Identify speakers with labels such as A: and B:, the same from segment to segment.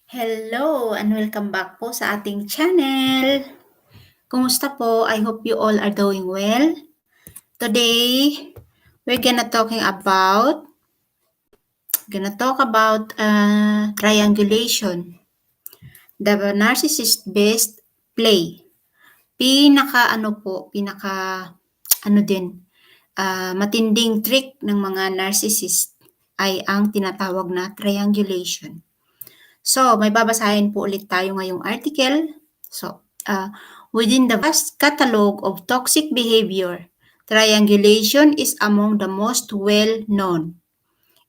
A: Hello and welcome back po sa ating channel. Kumusta po? I hope you all are doing well. Today, we're gonna talk about triangulation, the narcissist-based play. Matinding trick ng mga narcissist ay ang tinatawag na triangulation. So, may babasahin po ulit tayo ngayong article. So, within the vast catalog of toxic behavior, triangulation is among the most well-known.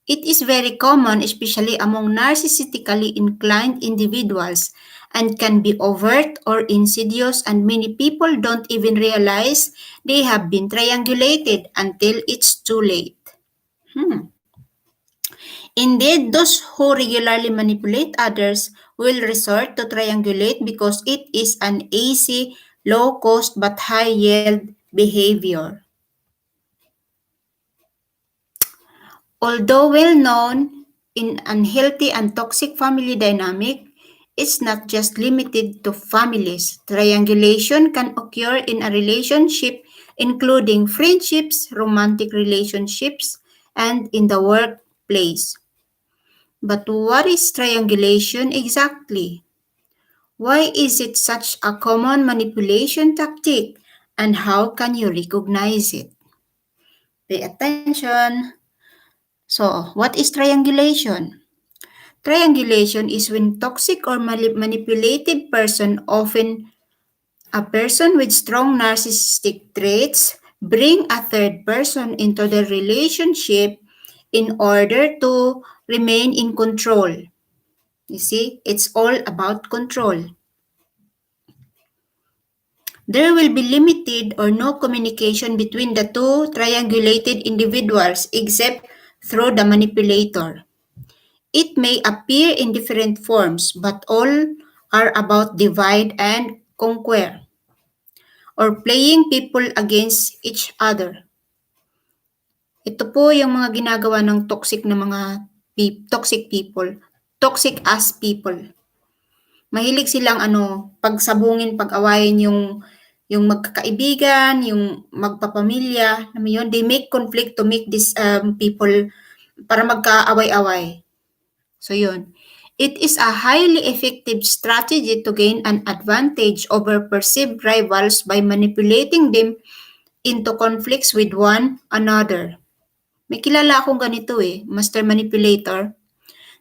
A: It is very common, especially among narcissistically inclined individuals, and can be overt or insidious, and many people don't even realize they have been triangulated until it's too late. Indeed, those who regularly manipulate others will resort to triangulate because it is an easy, low-cost but high-yield behavior. Although well-known in unhealthy and toxic family dynamic, it's not just limited to families. Triangulation can occur in a relationship including friendships, romantic relationships, and in the workplace. But what is triangulation exactly? Why is it such a common manipulation tactic, and how can you recognize it? Pay attention. So, what is triangulation? Triangulation is when toxic or manipulative person, often a person with strong narcissistic traits, bring a third person into the relationship in order to remain in control. You see, it's all about control. There will be limited or no communication between the two triangulated individuals except through the manipulator. It may appear in different forms, but all are about divide and conquer, or playing people against each other. Ito po yung mga ginagawa ng toxic toxic people, toxic as people. Mahilig silang pagsabungin, pag-awayin yung magkakaibigan, yung magpapamilya, alam mo yun, they make conflict to make these people para magkaaway-away. So yun. It is a highly effective strategy to gain an advantage over perceived rivals by manipulating them into conflicts with one another. May kilala akong ganito master manipulator.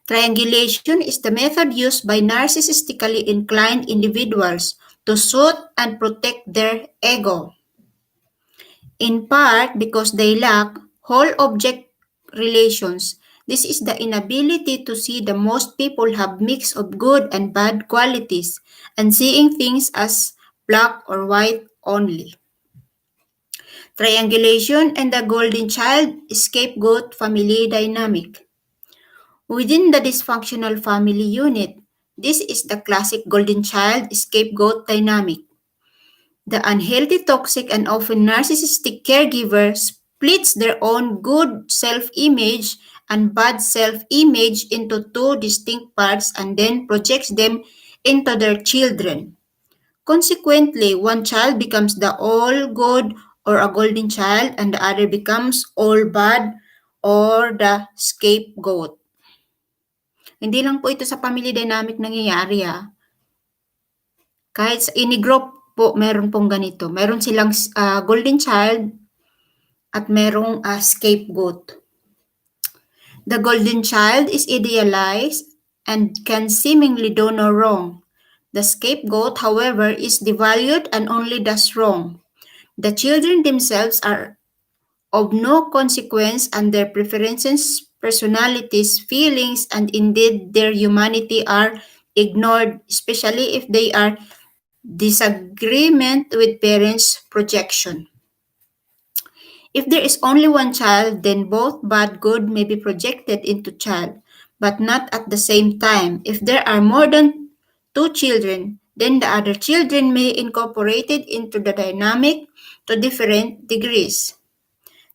A: Triangulation is the method used by narcissistically inclined individuals to soothe and protect their ego. In part because they lack whole object relations. This is the inability to see that most people have mix of good and bad qualities and seeing things as black or white only. Triangulation and the golden child scapegoat family dynamic. Within the dysfunctional family unit, this is the classic golden child scapegoat dynamic. The unhealthy, toxic, and often narcissistic caregiver splits their own good self-image and bad self-image into two distinct parts and then projects them into their children. Consequently, one child becomes the all good or a golden child and the other becomes all bad or the scapegoat. Hindi lang po ito sa family dynamic nangyayari Kahit sa any group po, meron pong ganito. Meron silang golden child at merong scapegoat. The golden child is idealized and can seemingly do no wrong. The scapegoat, however, is devalued and only does wrong. The children themselves are of no consequence and their preferences, personalities, feelings, and indeed their humanity are ignored, especially if they are disagreement with parents' projection. If there is only one child, then both bad good may be projected into child, but not at the same time. If there are more than two children, then the other children may be incorporated into the dynamic to different degrees.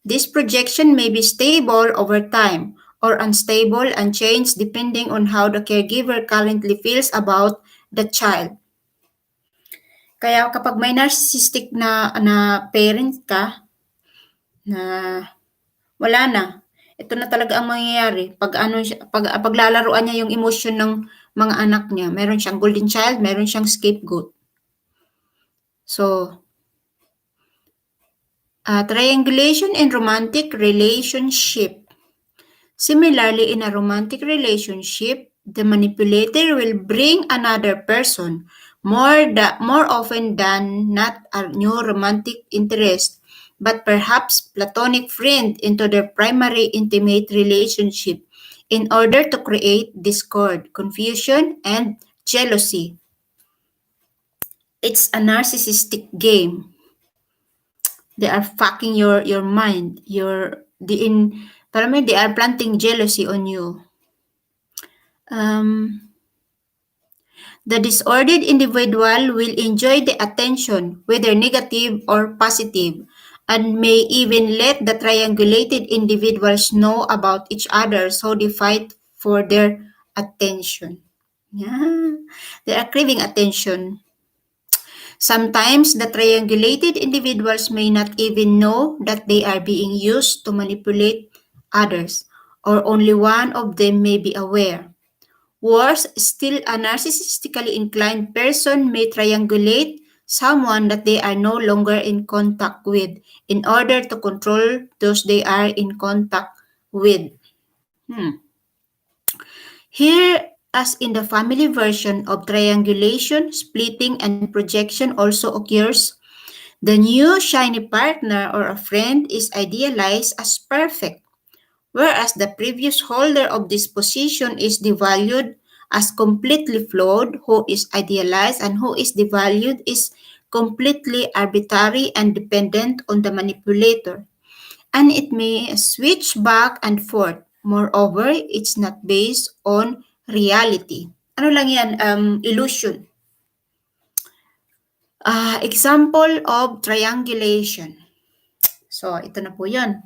A: This projection may be stable over time, or unstable and change depending on how the caregiver currently feels about the child. Kaya kapag may narcissistic na parent ka, na wala na. Ito na talaga ang mangyayari paglalaruan niya yung emosyon ng mga anak niya. Meron siyang golden child, meron siyang scapegoat. So, triangulation in romantic relationship. Similarly, in a romantic relationship, the manipulator will bring another person, more often than not a new romantic interest, but perhaps platonic friend into their primary intimate relationship in order to create discord, confusion, and jealousy. It's a narcissistic game. They are fucking your mind. They are planting jealousy on you. The disordered individual will enjoy the attention, whether negative or positive, and may even let the triangulated individuals know about each other so they fight for their attention. Yeah. They are craving attention. Sometimes the triangulated individuals may not even know that they are being used to manipulate others, or only one of them may be aware. Worse still, a narcissistically inclined person may triangulate someone that they are no longer in contact with in order to control those they are in contact with. Here, as in the family version of triangulation, splitting and projection also occurs. The new shiny partner or a friend is idealized as perfect, whereas the previous holder of this position is devalued as completely flawed. Who is idealized and who is devalued is completely arbitrary and dependent on the manipulator. And it may switch back and forth. Moreover, it's not based on reality. Ano lang yan? Illusion. Example of triangulation. So, ito na po yun.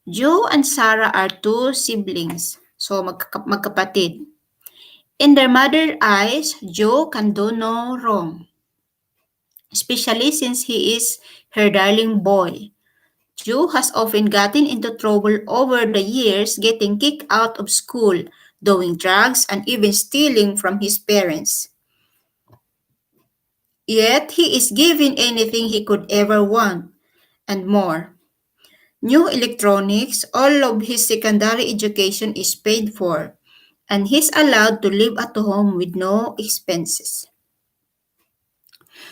A: Joe and Sarah are two siblings. So, magkapatid. In their mother's eyes, Joe can do no wrong, especially since he is her darling boy. Joe has often gotten into trouble over the years, getting kicked out of school, doing drugs, and even stealing from his parents. Yet, he is given anything he could ever want, and more. New electronics, all of his secondary education is paid for, and he's allowed to live at home with no expenses.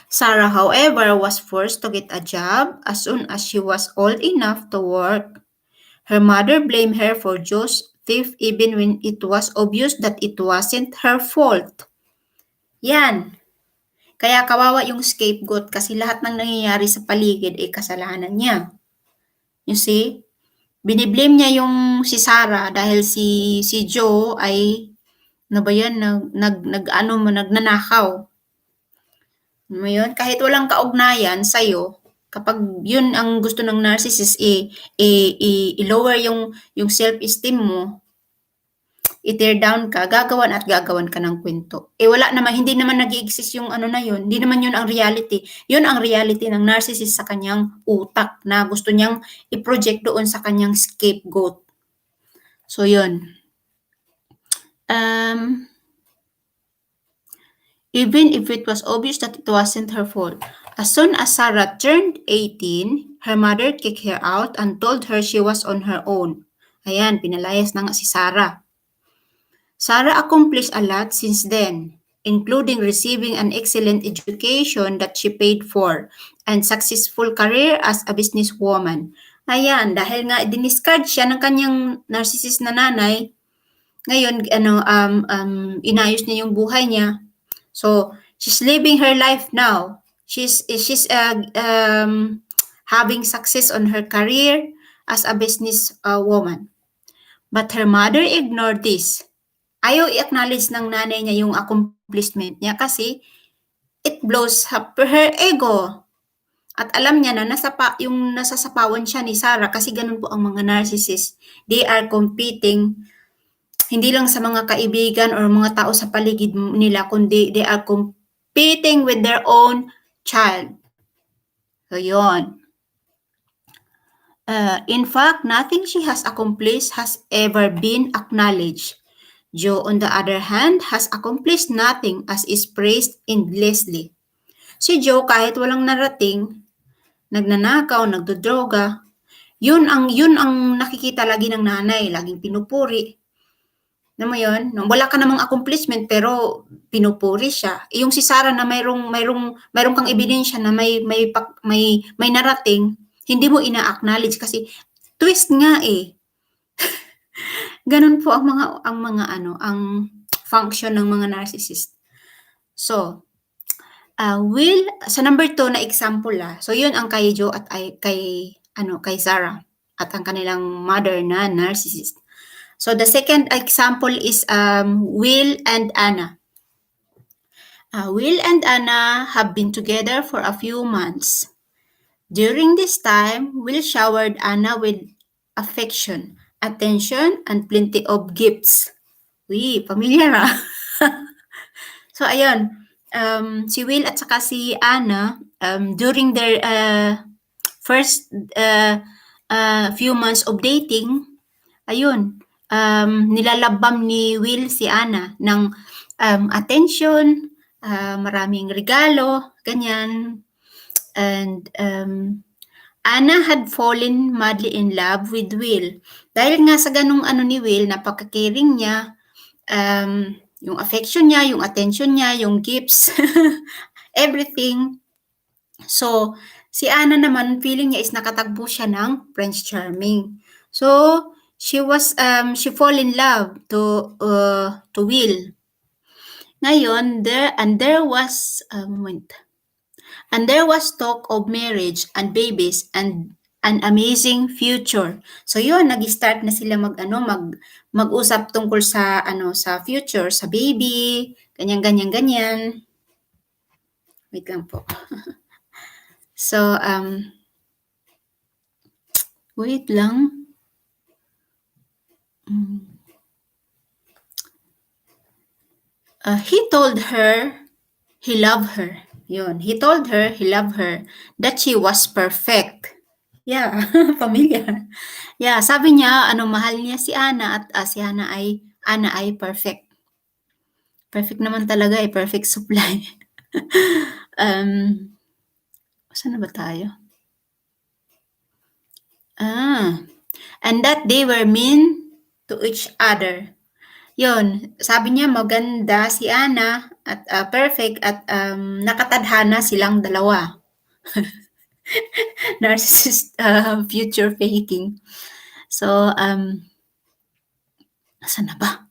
A: Sarah, however, was forced to get a job as soon as she was old enough to work. Her mother blamed her for Joe's theft even when it was obvious that it wasn't her fault. Yan. Kaya kawawa yung scapegoat kasi lahat ng nangyayari sa paligid ay kasalanan niya. You see? Biniblame niya yung si Sarah dahil si Joe ay ano ba yan, nagnanakaw. Ano yun? Kahit walang kaugnayan sa'yo, kapag yun ang gusto ng narcissist, i-lower yung self-esteem mo, i-tear down ka, gagawan at gagawan ka ng kwento. Wala naman, hindi naman nag-i-exist yung ano na yun. Hindi naman yun ang reality. Yun ang reality ng narcissist sa kanyang utak na gusto niyang i-project doon sa kanyang scapegoat. So, yun. Even if it was obvious that it wasn't her fault. As soon as Sarah turned 18, her mother kicked her out and told her she was on her own. Ayan, pinalayas na nga si Sarah. Sarah accomplished a lot since then, including receiving an excellent education that she paid for and successful career as a businesswoman. Ayan, dahil nga diniscard siya ng kanyang narcissist na nanay, ngayon inayos niya yung buhay niya. So, she's living her life now. She's having success on her career as a business woman. But her mother ignored this. Ayaw i-acknowledge ng nanay niya yung accomplishment niya kasi it blows up her ego. At alam niya na yung nasasapawan siya ni Sarah kasi ganun po ang mga narcissist. They are competing hindi lang sa mga kaibigan or mga tao sa paligid nila, kundi they are competing with their own child. So, yun. In fact, nothing she has accomplished has ever been acknowledged. Joe, on the other hand, has accomplished nothing as is praised endlessly. Si Joe, kahit walang narating, nagnanakaw, nagdodroga, yun ang nakikita lagi ng nanay, laging pinupuri. Alam mo yun? Wala ka namang accomplishment pero pinupuri siya. Yung si Sarah na mayroong kang ebidensya na may narating, hindi mo ina-acknowledge kasi twist nga eh. Ganun po ang function ng mga narcissist. So, sa number 2 na example so yun ang kay Joe at kay Sarah at ang kanilang mother na narcissist. So the second example is Will and Anna. Will and Anna have been together for a few months. During this time, Will showered Anna with affection, attention, and plenty of gifts. Uy, familiar So ayun, si Will at saka si Anna, during their first few months of dating, ayun, nilalabam ni Will si Anna ng attention, maraming regalo, ganyan. And Anna had fallen madly in love with Will. Dahil nga sa ganung ni Will, napaka-caring niya, yung affection niya, yung attention niya, yung gifts, everything. So, si Anna naman, feeling niya is nakatagpo siya ng Prince Charming. So, she fall in love to Will. Ngayon, there was talk of marriage and babies and an amazing future. So yun, nag-start na sila mag-usap tungkol sa sa future, sa baby, ganyan. Wait lang po. So wait lang. He told her he loved her. Yun. He told her he loved her, that she was perfect. Yeah, familiar. Yeah, sabi niya, mahal niya si Anna at si Anna ay perfect. Perfect naman talaga perfect supply. Saan na ba tayo? And that they were mean to each other. Yun, sabi niya maganda si Anna at perfect at nakatadhana silang dalawa. Narcissist future faking. So, saan na ba?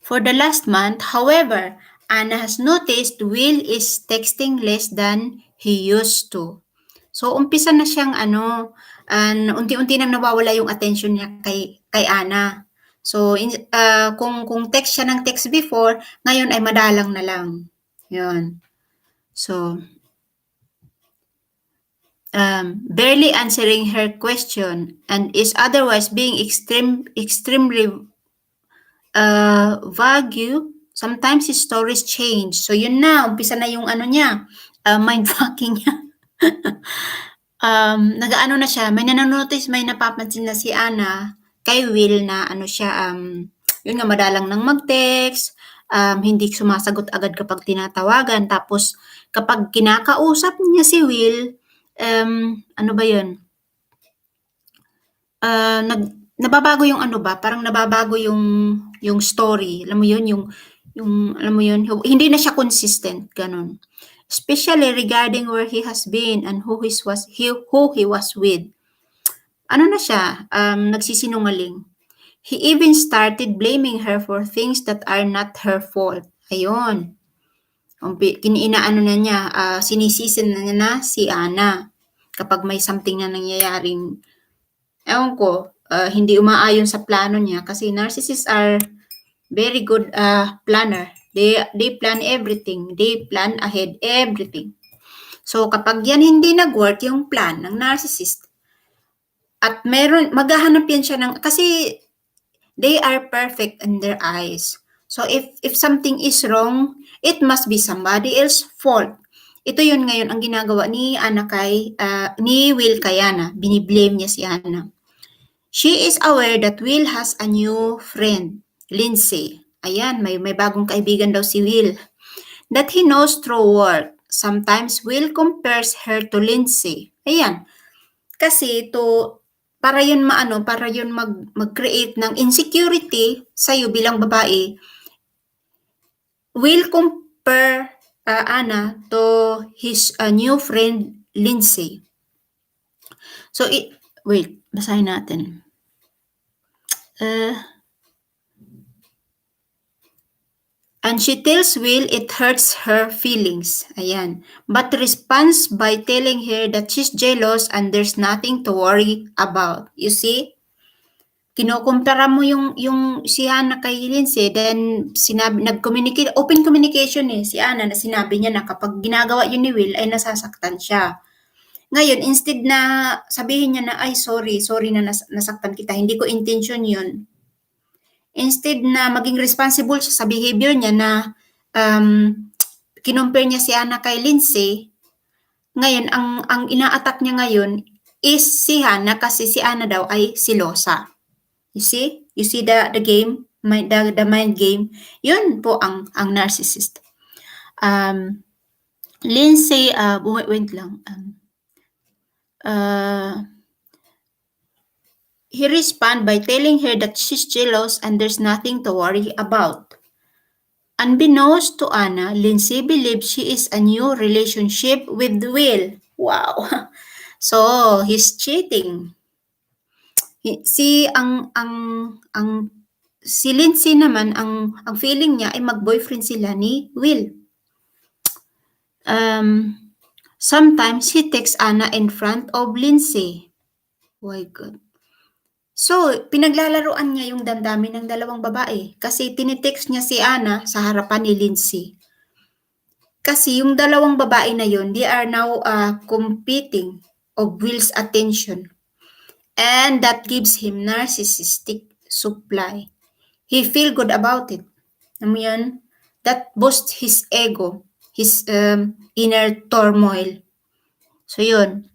A: For the last month, however, Anna has noticed Will is texting less than he used to. So, umpisa na siyang unti-unti nang nawawala yung attention niya kay Anna. So, kung text siya ng text before, ngayon ay madalang na lang. Yun. So, barely answering her question and is otherwise being extremely vague. Sometimes his stories change. So, yun na. Umpisa na yung niya. Mind-fucking niya. Nag-ano na siya. May nananotice, may napapansin na si Anna kay Will na siya, yun nga, madalang nang mag-text, hindi sumasagot agad kapag tinatawagan. Tapos, kapag kinakausap niya si Will, ano ba yun? Nababago yung parang nababago yung story. Alam mo yun, alam mo yun, hindi na siya consistent, ganun. Especially regarding where he has been and who he was with. Ano na siya, nagsisinungaling. He even started blaming her for things that are not her fault. Ayun. Inaano na niya, sinisisin na niya na si Anna kapag may something na nangyayaring, ewan ko, hindi umaayon sa plano niya kasi narcissists are very good planner. They plan everything. They plan ahead everything. So, kapag yan hindi nag-work yung plan ng narcissist, at maghahanap yan siya ng, kasi they are perfect in their eyes. So, if something is wrong, it must be somebody else's fault. Ito yun ngayon ang ginagawa ni ni Will kay Ana. Biniblame niya si Ana. She is aware that Will has a new friend, Lindsay. Ayan, may bagong kaibigan daw si Will. That he knows through work. Sometimes Will compares her to Lindsay. Ayan. Kasi para yun mag-create ng insecurity sa'yo bilang babae, Will compare Anna to his new friend, Lindsay. So, wait, basahin natin. And she tells Will it hurts her feelings. Ayan. But responds by telling her that she's jealous and there's nothing to worry about. You see? Kinukumpara mo yung si Hannah kay Lindsay, then nag-communicate, open communication si Anna na sinabi niya na kapag ginagawa yun ni Will ay nasasaktan siya. Ngayon, instead na sabihin niya na, ay sorry na nasaktan kita, hindi ko intention yun. Instead na maging responsible siya sa behavior niya na kinumpare niya si Anna kay Lindsay, ngayon, ang ina-attack niya ngayon is si Hannah kasi si Anna daw ay silosa. You see? You see the game? The mind game? Yun po ang narcissist. Lindsay, wait lang. He responds by telling her that she's jealous and there's nothing to worry about. Unbeknownst to Anna, Lindsay believes she is a new relationship with Will. Wow. So, he's cheating. Si Lindsay naman, ang feeling niya ay mag-boyfriend sila ni Will. Sometimes he texts Anna in front of Lindsay. Oh my God. So, pinaglalaroan niya yung damdamin ng dalawang babae kasi tinitext niya si Anna sa harapan ni Lindsay. Kasi yung dalawang babae na yun, they are now competing of Will's attention. And that gives him narcissistic supply. He feel good about it. Alam that boosts his ego, his inner turmoil. So yun.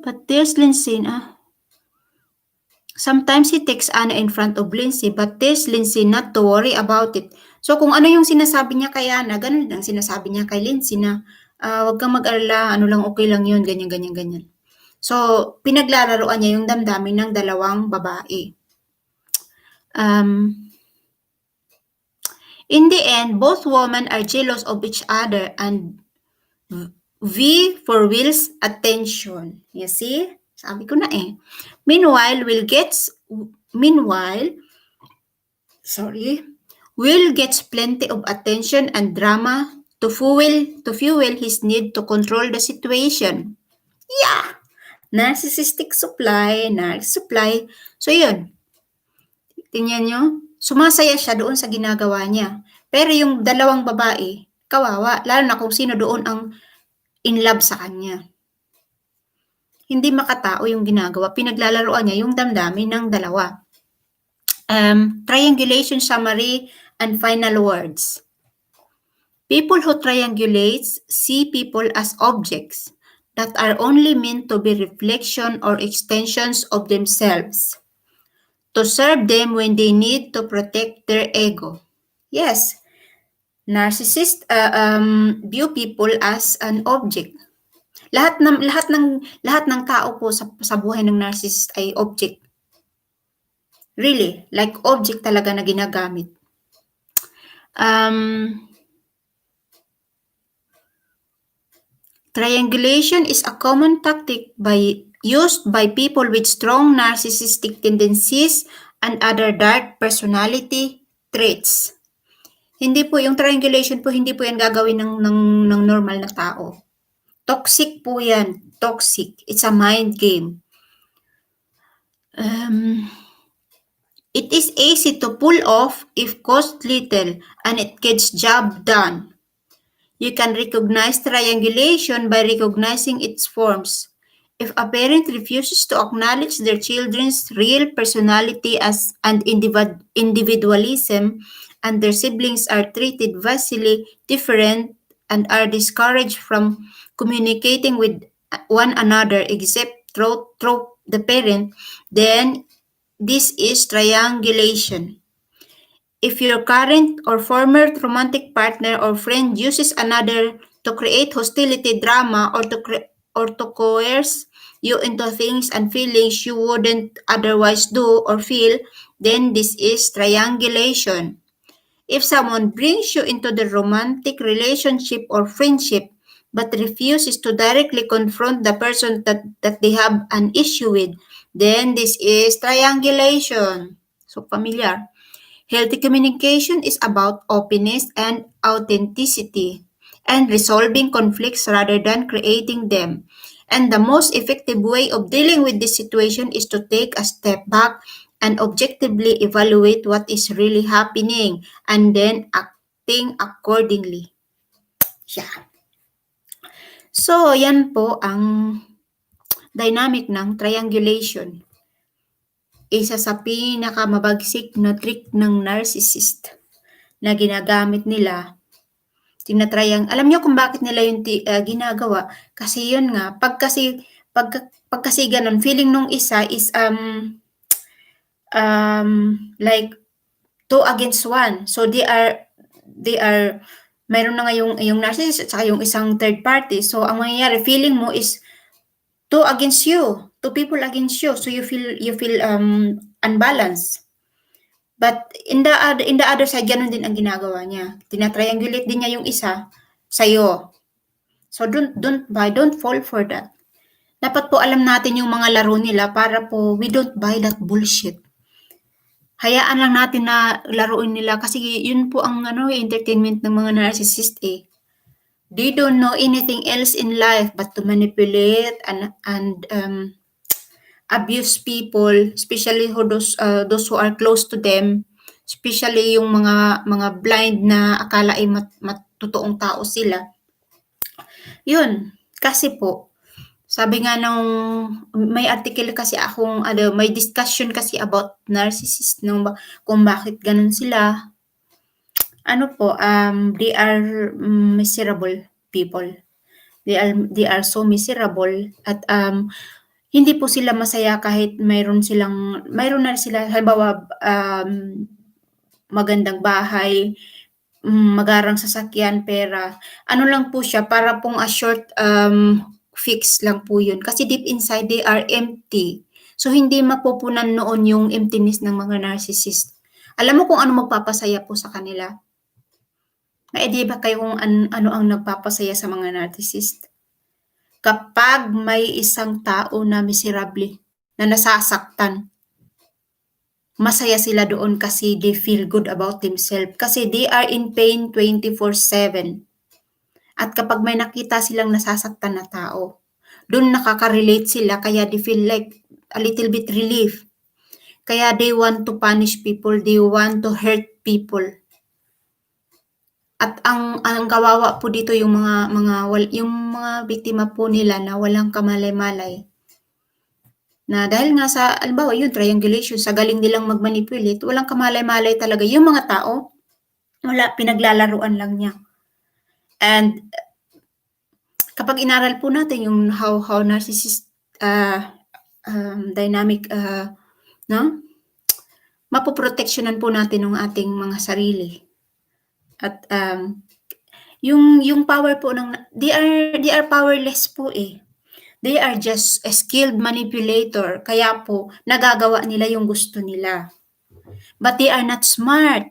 A: But there's Lindsay. Sometimes he takes Anna in front of Lindsay, but there's Lindsay not to worry about it. So kung ano yung sinasabi niya kay Anna, ganun lang sinasabi niya kay Lindsay na wag kang mag-alala, ano lang, okay lang yun, ganyan. So, pinaglalaroan niya yung damdamin ng dalawang babae. In the end, both women are jealous of each other and vie for Will's attention. You see? Sabi ko na Meanwhile, Will gets plenty of attention and drama to fuel his need to control the situation. Yeah! Narcissistic supply. So, yun. Tingnan nyo, sumasaya siya doon sa ginagawa niya. Pero yung dalawang babae, kawawa, lalo na kung sino doon ang in love sa kanya. Hindi makatao yung ginagawa. Pinaglalaroan niya yung damdamin ng dalawa. Triangulation summary and final words. People who triangulate see people as objects that are only meant to be reflection or extensions of themselves, to serve them when they need to protect their ego. Yes, narcissists view people as an object. Lahat ng tao po sa buhay ng narcissist ay object. Really, like object talaga na ginagamit. Triangulation is a common tactic used by people with strong narcissistic tendencies and other dark personality traits. Hindi po, yung triangulation po, hindi po yan gagawin ng normal na tao. Toxic po yan. Toxic. It's a mind game. It is easy to pull off if cost little and it gets job done. You can recognize triangulation by recognizing its forms. If a parent refuses to acknowledge their children's real personality and individualism, and their siblings are treated vastly different and are discouraged from communicating with one another except through the parent, then this is triangulation. If your current or former romantic partner or friend uses another to create hostility, drama, or to coerce you into things and feelings you wouldn't otherwise do or feel, then this is triangulation. If someone brings you into the romantic relationship or friendship but refuses to directly confront the person that they have an issue with, then this is triangulation. So familiar. Healthy communication is about openness and authenticity and resolving conflicts rather than creating them. And the most effective way of dealing with this situation is to take a step back and objectively evaluate what is really happening and then acting accordingly. Yeah. So, yan po ang dynamic ng triangulation. Isa sa pinakamabagsik na trick ng narcissist na ginagamit nila, alam niyo kung bakit nila yung ginagawa? Kasi yun nga, pag kasi ganun, feeling nung isa is like 2 against 1. So they are mayroon na nga yung narcissist at saka yung isang third party. So ang mangyayari, feeling mo is 2 against you, 2 people against you. So you feel unbalanced. But in the other side, ganun din ang ginagawa niya. Tina-triangulate din niya yung isa sa'yo. So don't fall for that. Dapat po alam natin yung mga laro nila para po we don't buy that bullshit. Hayaan lang natin na laruin nila kasi yun po ang entertainment ng mga narcissist eh. They don't know anything else in life but to manipulate and abuse people, especially those who are close to them, especially yung mga blind na akala ay matotoong tao sila. Yun, kasi po, sabi nga nung may article kasi akong may discussion kasi about narcissist kung bakit ganun sila. They are miserable people. They are so miserable at hindi po sila masaya kahit mayroon na sila halimbawa magandang bahay, magarang sasakyan, pera. Ano lang po siya, para pong a short fix lang po yun. Kasi deep inside, they are empty. So, hindi mapupunan noon yung emptiness ng mga narcissist. Alam mo kung ano magpapasaya po sa kanila? May idea ba kayo kung ano ang nagpapasaya sa mga narcissist? Kapag may isang tao na miserable, na nasasaktan, masaya sila doon kasi they feel good about themselves. Kasi they are in pain 24/7. At kapag may nakita silang nasasaktan na tao, doon nakaka-relate sila kaya they feel like a little bit relief. Kaya they want to punish people, they want to hurt people. At ang kawawa po dito yung mga biktima po nila na walang kamalay-malay. Na dahil nga sa halimbawa yun triangulation, sa galing nilang mag-manipulate, walang kamalay-malay talaga yung mga tao. Wala, pinaglalaruan lang niya. And kapag inaral po natin yung how narcissist dynamic mapoproteksyonan po natin ng ating mga sarili. At yung power po they are powerless po eh. They are just a skilled manipulator. Kaya po nagagawa nila yung gusto nila. But they are not smart.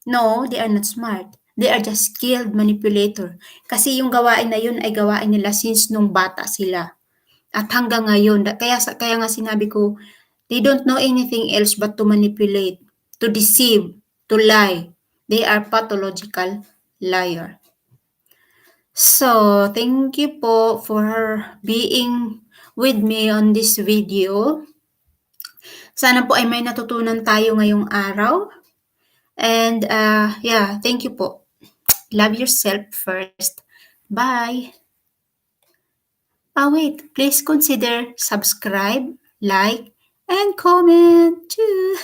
A: No, they are not smart. They are just skilled manipulator. Kasi yung gawain na yun ay gawain nila since nung bata sila. At hanggang ngayon, kaya nga sinabi ko, they don't know anything else but to manipulate, to deceive, to lie. They are pathological liar. So, thank you po for being with me on this video. Sana po ay may natutunan tayo ngayong araw. And yeah, thank you po. Love yourself first. Bye. Wait, please consider subscribe, like, and comment too.